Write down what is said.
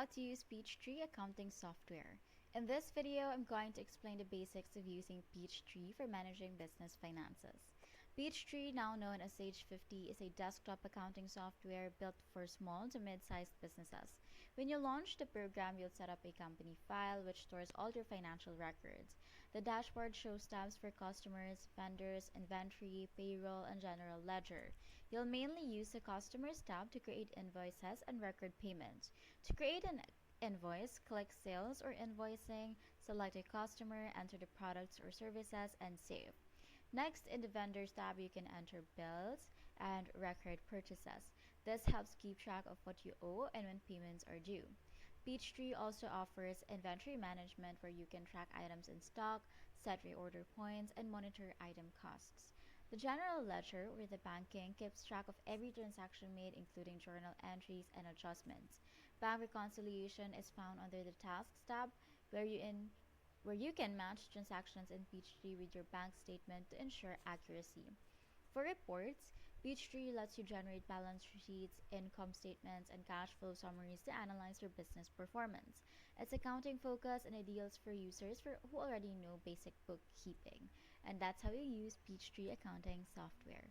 how to use Peachtree accounting software. In this video, I'm going to explain the basics of using Peachtree for managing business finances. Peachtree, now known as Sage 50, is a desktop accounting software built for small to mid-sized businesses. When you launch the program, you'll set up a company file which stores all your financial records. The dashboard shows tabs for customers, vendors, inventory, payroll, and general ledger. You'll mainly use the Customers tab to create invoices and record payments. To create an invoice, click Sales or Invoicing, select a customer, enter the products or services, and save. Next, in the Vendors tab, you can enter bills and record purchases. This helps keep track of what you owe and when payments are due. Peachtree also offers inventory management where you can track items in stock, set reorder points, and monitor item costs. The general ledger, or the banking, keeps track of every transaction made, including journal entries and adjustments. Bank reconciliation is found under the Tasks tab, where you can match transactions in Peachtree with your bank statement to ensure accuracy. For reports, Peachtree lets you generate balance sheets, income statements, and cash flow summaries to analyze your business performance. It's accounting focused and ideal for users who already know basic bookkeeping. And that's how you use Peachtree accounting software.